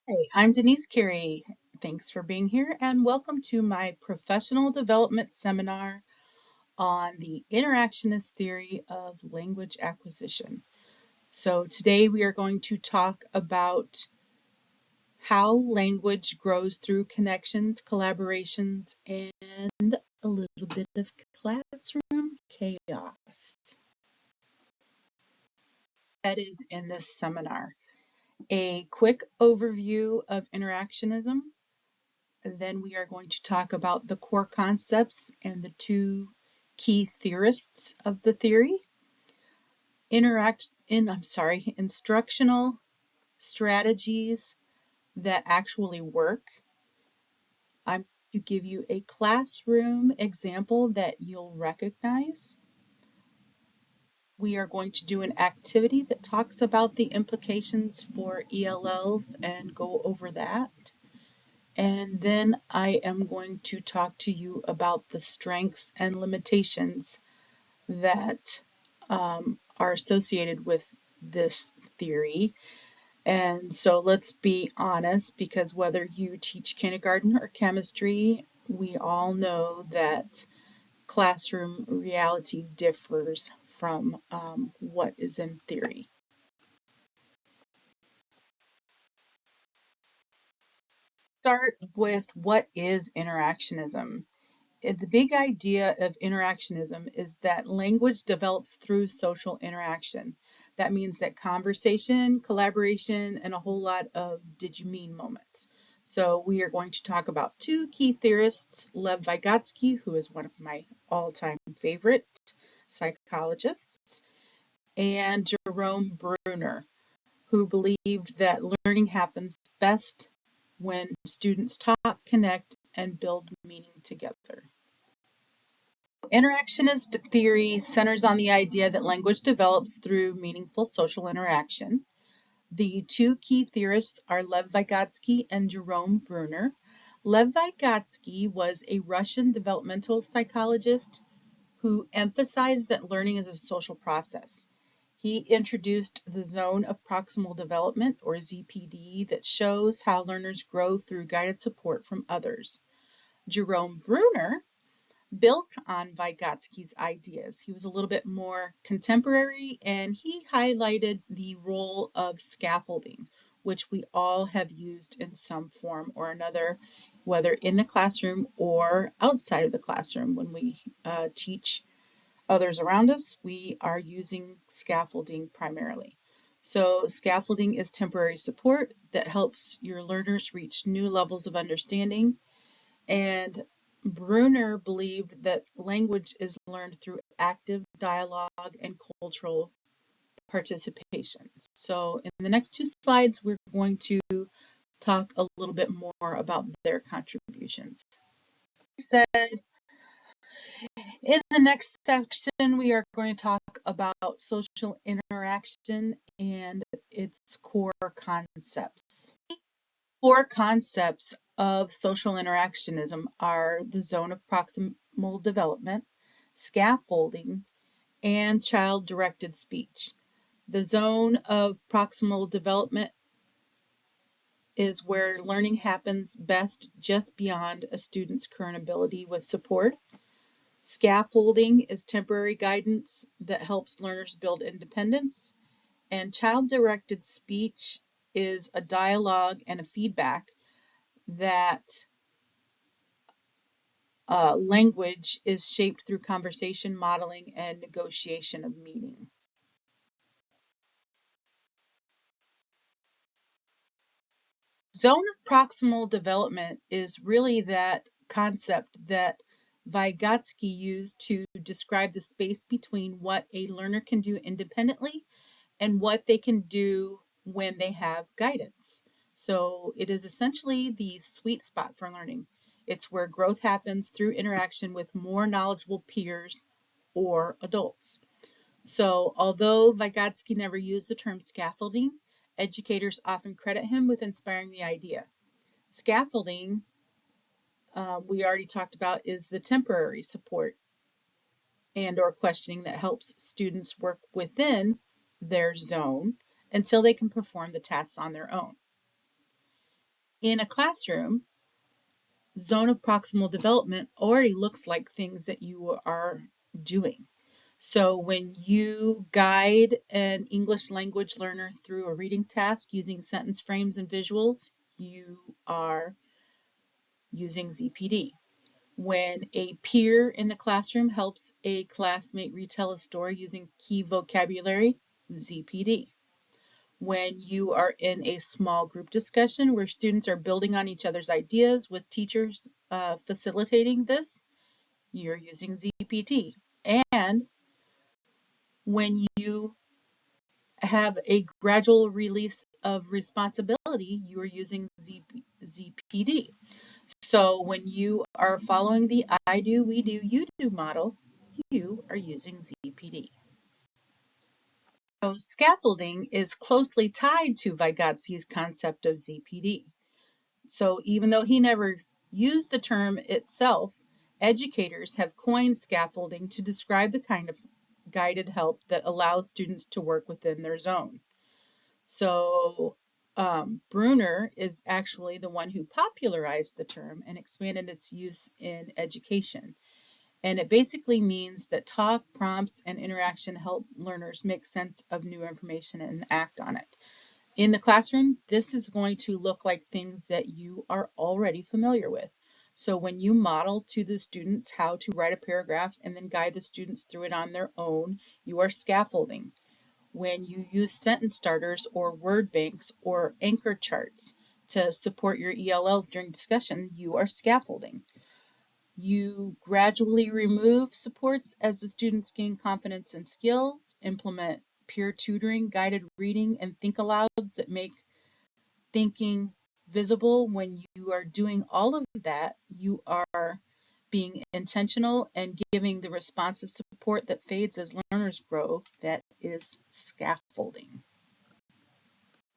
Hey, I'm dcary. Thanks for being here and welcome to my professional development seminar on the interactionist theory of language acquisition. So today we are going to talk about how language grows through connections, collaborations, and a little bit of classroom chaos. Headed in this seminar, a quick overview of interactionism. Then we are going to talk about the core concepts and the two key theorists of the theory. Instructional strategies that actually work. I'm going to give you a classroom example that you'll recognize. We are going to do an activity that talks about the implications for ELLs and go over that. And then I am going to talk to you about the strengths and limitations that are associated with this theory. And so let's be honest, because whether you teach kindergarten or chemistry, we all know that classroom reality differs from what is in theory. Start with what is interactionism. The big idea of interactionism is that language develops through social interaction. That means that conversation, collaboration, and a whole lot of did you mean moments. So we are going to talk about two key theorists, Lev Vygotsky, who is one of my all-time favorite psychologists, and Jerome Bruner, who believed that learning happens best when students talk, connect, and build meaning together. Interactionist theory centers on the idea that language develops through meaningful social interaction. The two key theorists are Lev Vygotsky and Jerome Bruner. Lev Vygotsky was a Russian developmental psychologist who emphasized that learning is a social process. He introduced the zone of proximal development, or ZPD, that shows how learners grow through guided support from others. Jerome Bruner built on Vygotsky's ideas. He was a little bit more contemporary, and he highlighted the role of scaffolding, which we all have used in some form or another, whether in the classroom or outside of the classroom. When we teach others around us, we are using scaffolding primarily. So scaffolding is temporary support that helps your learners reach new levels of understanding. And Bruner believed that language is learned through active dialogue and cultural participation. So in the next two slides, we're going to talk a little bit more about their contributions. Said in the next section, we are going to talk about social interaction and its core concepts. Core concepts of social interactionism are the zone of proximal development, scaffolding, and child-directed speech. The zone of proximal development is where learning happens best just beyond a student's current ability with support. Scaffolding is temporary guidance that helps learners build independence. And child-directed speech is a dialogue and a feedback that language is shaped through conversation, modeling, and negotiation of meaning. Zone of proximal development is really that concept that Vygotsky used to describe the space between what a learner can do independently and what they can do when they have guidance. So it is essentially the sweet spot for learning. It's where growth happens through interaction with more knowledgeable peers or adults. So although Vygotsky never used the term scaffolding, educators often credit him with inspiring the idea. Scaffolding, we already talked about, is the temporary support and or questioning that helps students work within their zone until they can perform the tasks on their own. In a classroom, zone of proximal development already looks like things that you are doing. So when you guide an English language learner through a reading task using sentence frames and visuals, you are using ZPD. When a peer in the classroom helps a classmate retell a story using key vocabulary, ZPD. When you are in a small group discussion where students are building on each other's ideas with teachers facilitating this, you're using ZPD. And when you have a gradual release of responsibility, you are using ZPD. So when you are following the I do, we do, you do model, you are using ZPD. So scaffolding is closely tied to Vygotsky's concept of ZPD. So even though he never used the term itself, educators have coined scaffolding to describe the kind of guided help that allows students to work within their zone. So Bruner is actually the one who popularized the term and expanded its use in education. And it basically means that talk, prompts, and interaction help learners make sense of new information and act on it. In the classroom, this is going to look like things that you are already familiar with. So when you model to the students how to write a paragraph and then guide the students through it on their own, you are scaffolding. When you use sentence starters or word banks or anchor charts to support your ELLs during discussion, you are scaffolding. You gradually remove supports as the students gain confidence and skills, implement peer tutoring, guided reading, and think alouds that make thinking visible. When you are doing all of that, you are being intentional and giving the responsive support that fades as learners grow. That is scaffolding.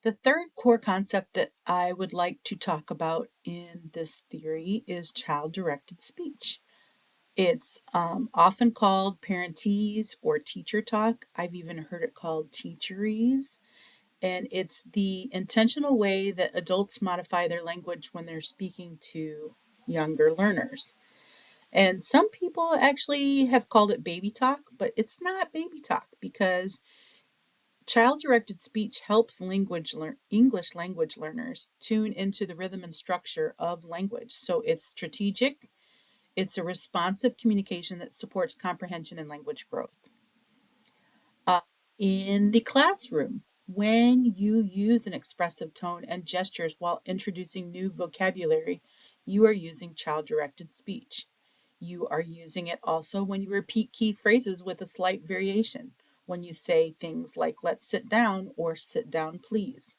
The third core concept that I would like to talk about in this theory is child-directed speech. It's often called parentese or teacher talk. I've even heard it called teacherese. And it's the intentional way that adults modify their language when they're speaking to younger learners. And some people actually have called it baby talk, but it's not baby talk because child-directed speech helps English language learners tune into the rhythm and structure of language. So it's strategic, it's a responsive communication that supports comprehension and language growth. In the classroom, when you use an expressive tone and gestures while introducing new vocabulary, you are using child-directed speech. You are using it also when you repeat key phrases with a slight variation, when you say things like let's sit down or sit down please.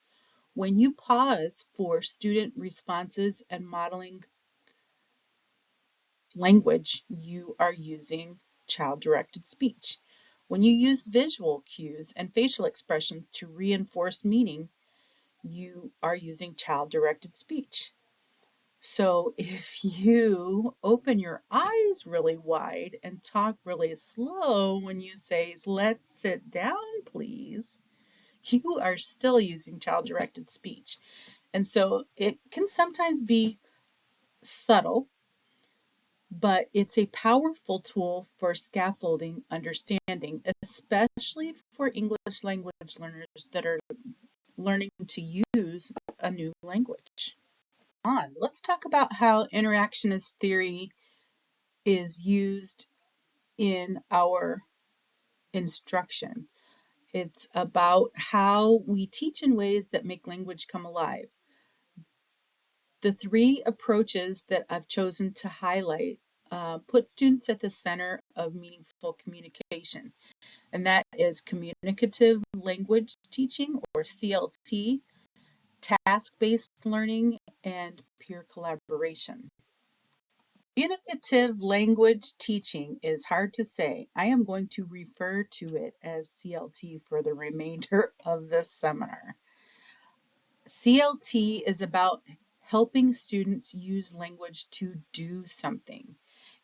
When you pause for student responses and modeling language, you are using child-directed speech. When you use visual cues and facial expressions to reinforce meaning, you are using child-directed speech. So if you open your eyes really wide and talk really slow when you say, let's sit down, please, you are still using child-directed speech. And so it can sometimes be subtle, but it's a powerful tool for scaffolding understanding, especially for English language learners that are learning to use a new language. Let's talk about how interactionist theory is used in our instruction. It's about how we teach in ways that make language come alive. The three approaches that I've chosen to highlight put students at the center of meaningful communication, and that is communicative language teaching, or CLT, task-based learning, and peer collaboration. Communicative language teaching is hard to say. I am going to refer to it as CLT for the remainder of this seminar. CLT is about helping students use language to do something.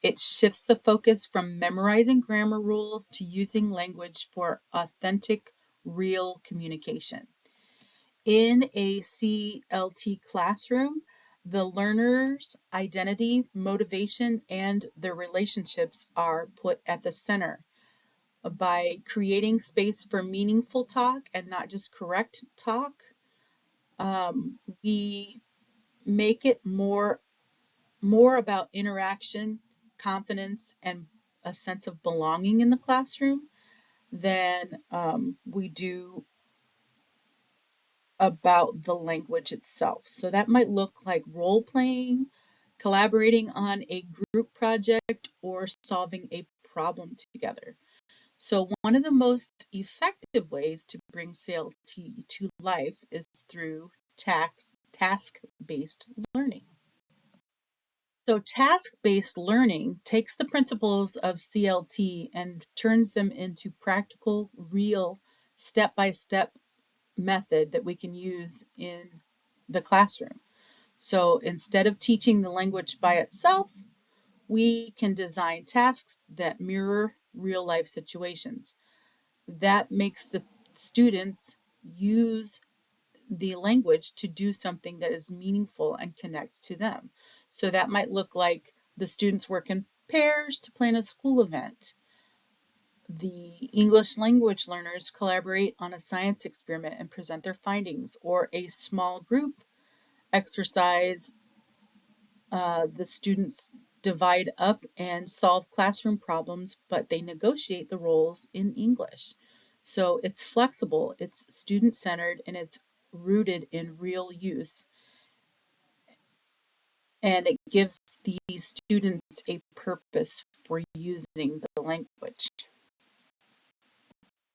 It shifts the focus from memorizing grammar rules to using language for authentic, real communication. In a CLT classroom, The learner's identity, motivation, and their relationships are put at the center by creating space for meaningful talk and not just correct talk. We make it more about interaction, confidence, and a sense of belonging in the classroom than we do about the language itself. So that might look like role playing, collaborating on a group project, or solving a problem together. So one of the most effective ways to bring CLT to life is through task-based learning. So task-based learning takes the principles of CLT and turns them into practical, real, step-by-step method that we can use in the classroom. So instead of teaching the language by itself, we can design tasks that mirror real-life situations. That makes the students use the language to do something that is meaningful and connects to them. So that might look like the students work in pairs to plan a school event. The English language learners collaborate on a science experiment and present their findings, or a small group exercise. The students divide up and solve classroom problems, but they negotiate the roles in English. So it's flexible, it's student-centered, and it's rooted in real use. And it gives the students a purpose for using the language.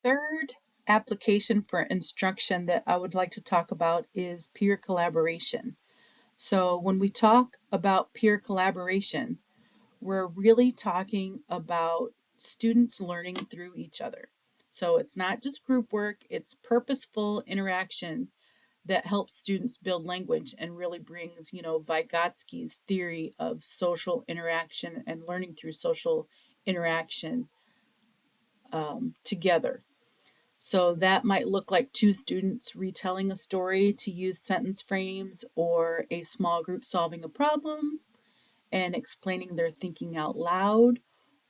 Third application for instruction that I would like to talk about is peer collaboration. So when we talk about peer collaboration, we're really talking about students learning through each other. So it's not just group work, it's purposeful interaction that helps students build language and really brings, Vygotsky's theory of social interaction and learning through social interaction together. So that might look like two students retelling a story to use sentence frames, or a small group solving a problem and explaining their thinking out loud,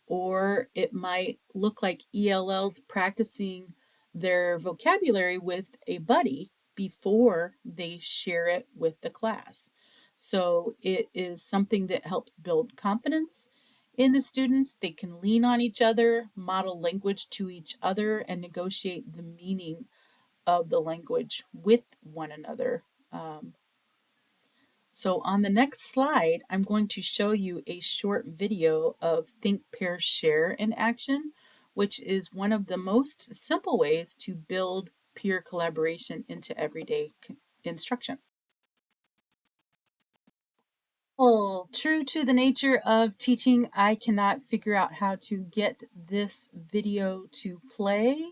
or it might look like ELLs practicing their vocabulary with a buddy before they share it with the class. So it is something that helps build confidence in the students. They can lean on each other, model language to each other, and negotiate the meaning of the language with one another. So on the next slide, I'm going to show you a short video of Think, Pair, Share in action, which is one of the most simple ways to build peer collaboration into everyday instruction. Well, true to the nature of teaching, I cannot figure out how to get this video to play.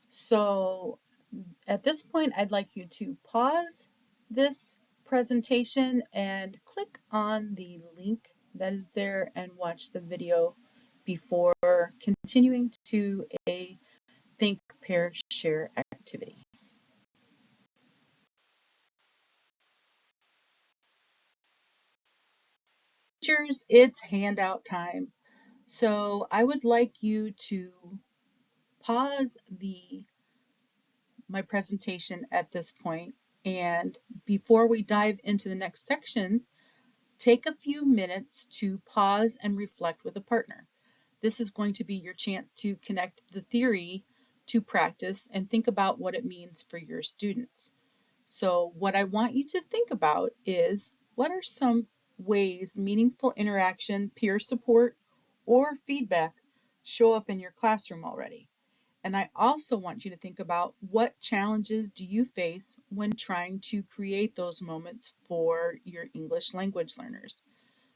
So at this point, I'd like you to pause this presentation and click on the link that is there and watch the video before continuing to a Think, Pair, Share activity. Teachers, it's handout time. So I would like you to pause my presentation at this point, and before we dive into the next section, take a few minutes to pause and reflect with a partner. This is going to be your chance to connect the theory to practice and think about what it means for your students. So what I want you to think about is, what are some ways meaningful interaction, peer support, or feedback show up in your classroom already? And I also want you to think about, what challenges do you face when trying to create those moments for your English language learners?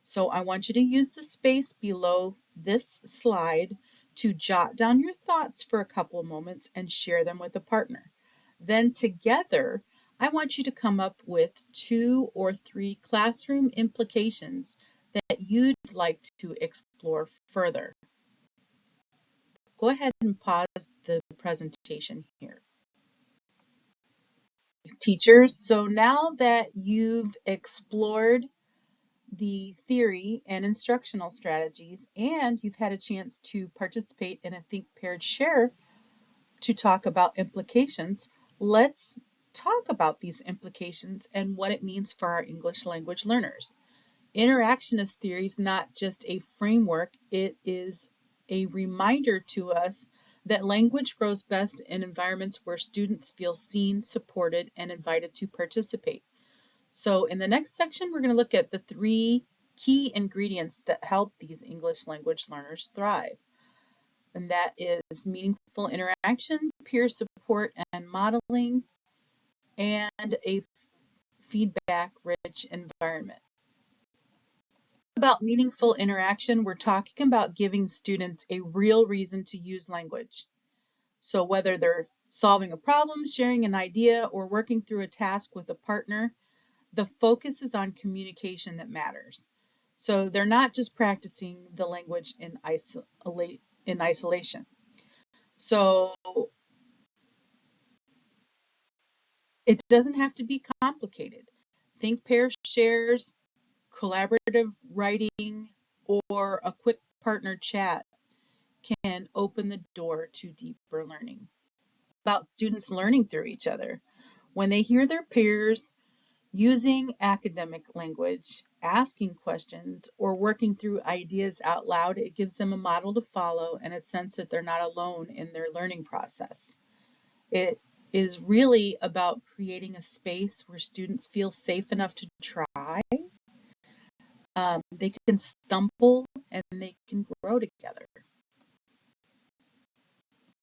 So I want you to use the space below this slide to jot down your thoughts for a couple of moments and share them with a partner. Then together, I want you to come up with 2 or 3 classroom implications that you'd like to explore further. Go ahead and pause the presentation here. teachers. So now that you've explored the theory and instructional strategies, and you've had a chance to participate in a Think Paired Share to talk about implications, let's talk about these implications and what it means for our English language learners. Interactionist theory is not just a framework, it is a reminder to us that language grows best in environments where students feel seen, supported, and invited to participate. So in the next section, we're going to look at the 3 key ingredients that help these English language learners thrive. And that is meaningful interaction, peer support and modeling, and a feedback-rich environment. About meaningful interaction, we're talking about giving students a real reason to use language. So whether they're solving a problem, sharing an idea, or working through a task with a partner, the focus is on communication that matters. So they're not just practicing the language in isolation. So it doesn't have to be complicated. Think pair shares, collaborative writing, or a quick partner chat can open the door to deeper learning. About students learning through each other. When they hear their peers using academic language, asking questions, or working through ideas out loud, it gives them a model to follow and a sense that they're not alone in their learning process. It is really about creating a space where students feel safe enough to try. They can stumble and they can grow together.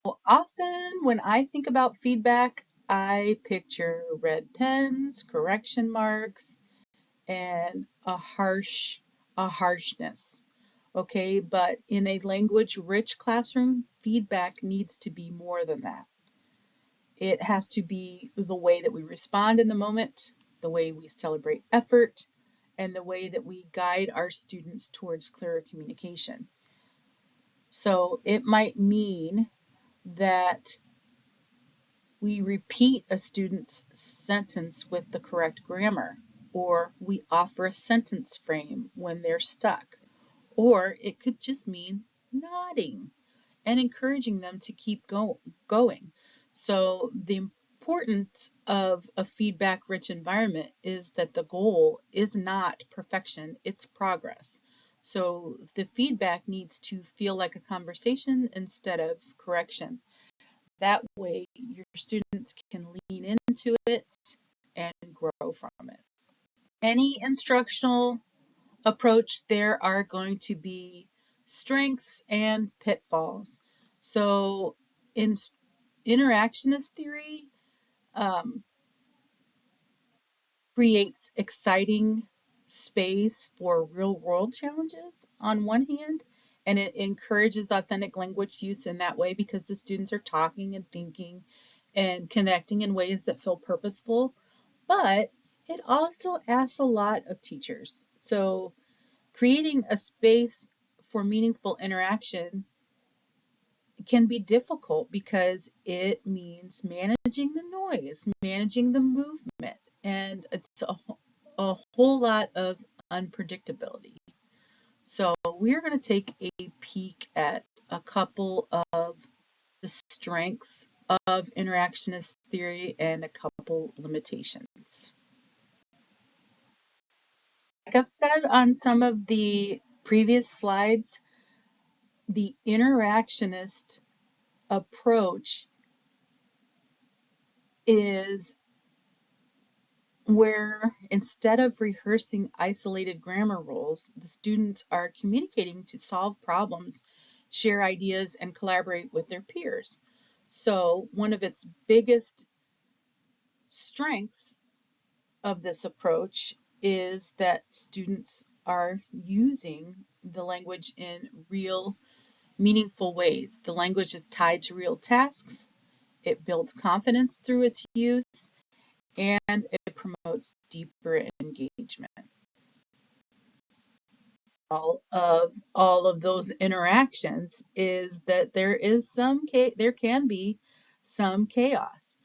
Well, often when I think about feedback, I picture red pens, correction marks, and a harshness. Okay, but in a language-rich classroom, feedback needs to be more than that. It has to be the way that we respond in the moment, the way we celebrate effort, and the way that we guide our students towards clearer communication. So it might mean that we repeat a student's sentence with the correct grammar, or we offer a sentence frame when they're stuck, or it could just mean nodding and encouraging them to keep going. So the importance of a feedback-rich environment is that the goal is not perfection, it's progress. So the feedback needs to feel like a conversation instead of correction. That way your students can lean into it and grow from it. Any instructional approach, there are going to be strengths and pitfalls. So in interactionist theory, creates exciting space for real world challenges on one hand, and it encourages authentic language use in that way because the students are talking and thinking and connecting in ways that feel purposeful. But it also asks a lot of teachers. So creating a space for meaningful interaction can be difficult because it means managing the noise, managing the movement, and it's a whole lot of unpredictability. So we're going to take a peek at a couple of the strengths of interactionist theory and a couple limitations. Like I've said on some of the previous slides, the interactionist approach is where instead of rehearsing isolated grammar rules, the students are communicating to solve problems, share ideas, and collaborate with their peers. So one of its biggest strengths of this approach is that students are using the language in real, meaningful ways. The language is tied to real tasks. It builds confidence through its use, and it promotes deeper engagement. All of those interactions is that there can be some chaos.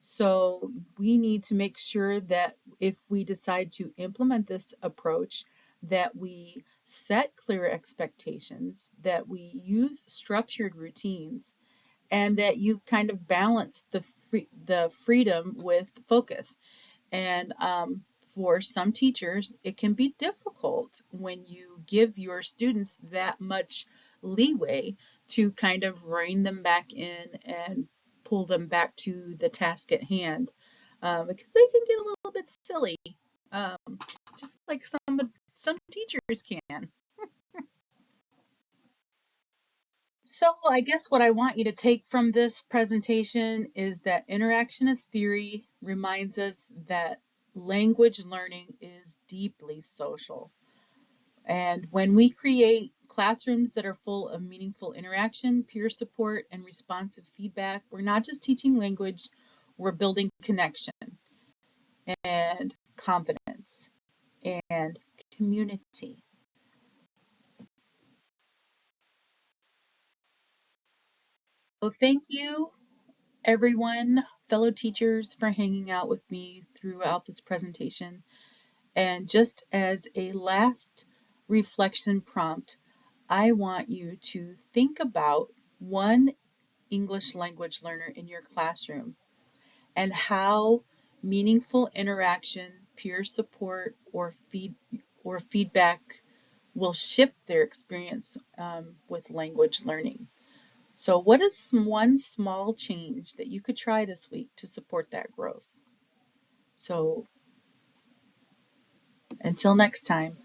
So we need to make sure that if we decide to implement this approach, that we set clear expectations, that we use structured routines, and that you kind of balance the freedom with focus. And for some teachers, it can be difficult when you give your students that much leeway to kind of rein them back in and pull them back to the task at hand, because they can get a little bit silly, um, just like some teachers can. So I guess what I want you to take from this presentation is that interactionist theory reminds us that language learning is deeply social. And when we create classrooms that are full of meaningful interaction, peer support, and responsive feedback, we're not just teaching language, we're building connection and confidence and community. So thank you, everyone, fellow teachers, for hanging out with me throughout this presentation. And just as a last reflection prompt, I want you to think about one English language learner in your classroom and how meaningful interaction, peer support, or feedback will shift their experience with language learning. So what is one small change that you could try this week to support that growth? So until next time.